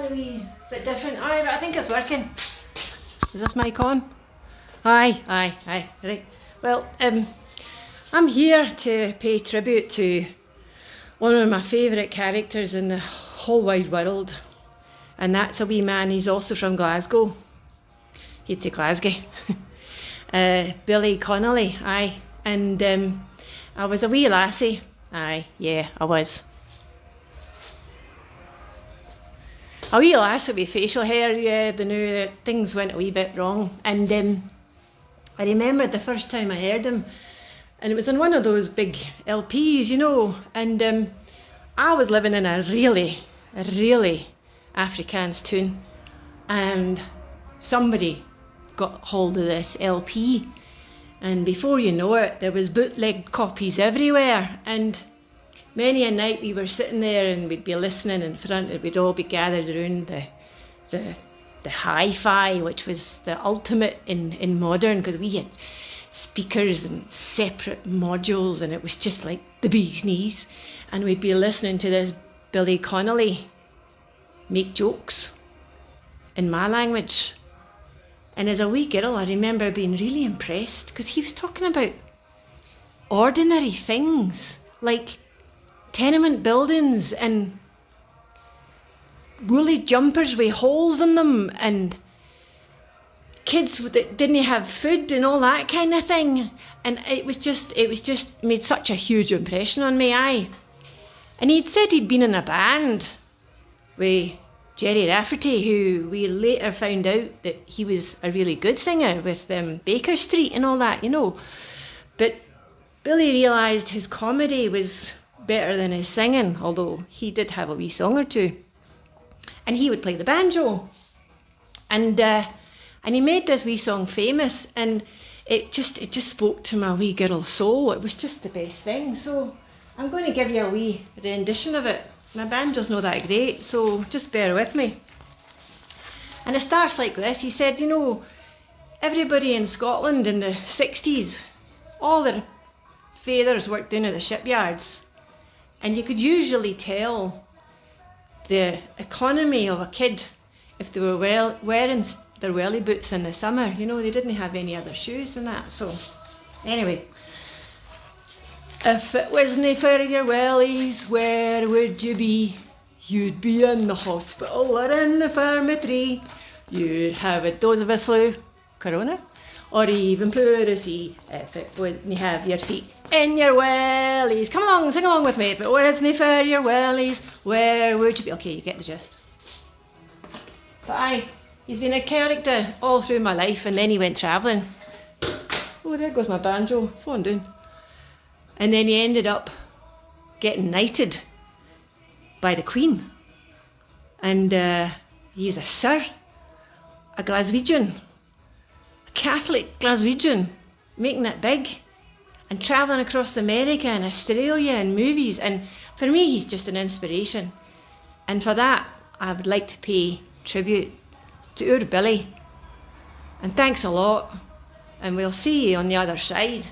a wee bit different. Aye, but I think it's working. Is this mic on? Aye. Right. Well, I'm here to pay tribute to one of my favourite characters in the whole wide world. And that's a wee man, he's also from Glasgow. He'd say Glasgow. Billy Connolly, aye. And I was a wee lassie. Aye, yeah, I was. A wee lassie with facial hair, yeah, they knew that things went a wee bit wrong. And I remembered the first time I heard him, and it was on one of those big LPs, you know, and I was living in a really Afrikaans tune, and somebody got hold of this LP, and before you know it, there was bootleg copies everywhere, and many a night we were sitting there and we'd be listening in front, and we'd all be gathered around the hi-fi, which was the ultimate in modern, because we had speakers and separate modules, and it was just like the bee's knees, and we'd be listening to this Billy Connolly make jokes in my language. And as a wee girl, I remember being really impressed, because he was talking about ordinary things like tenement buildings and woolly jumpers with holes in them and kids that didn't have food and all that kind of thing. And it was just made such a huge impression on me, aye. And he'd said he'd been in a band with Jerry Rafferty, who we later found out that he was a really good singer with Baker Street and all that, you know. But Billy realised his comedy was better than his singing, although he did have a wee song or two. And he would play the banjo. And he made this wee song famous, and it just spoke to my wee girl soul. It was just the best thing. So I'm going to give you a wee rendition of it. My banjo's not that great, so just bear with me. And it starts like this. He said, you know, everybody in Scotland in the 60s, all their fathers worked down at the shipyards, and you could usually tell the economy of a kid if they were wearing their welly boots in the summer. You know, they didn't have any other shoes and that. So anyway, if it wasn't for your wellies, where would you be? You'd be in the hospital or in the infirmary. You'd have a dose of his flu, corona, or even pleurisy if it wouldn't have your feet in your wellies. Come along, sing along with me. If it wasn't for your wellies, where would you be? Okay, you get the gist. But aye, he's been a character all through my life, and then he went travelling. Oh, there goes my banjo, falling down. And then he ended up getting knighted by the Queen. And he's a Sir, a Glaswegian, a Catholic Glaswegian, making it big, and travelling across America and Australia and movies. And for me, he's just an inspiration. And for that, I would like to pay tribute to our Billy. And thanks a lot. And we'll see you on the other side.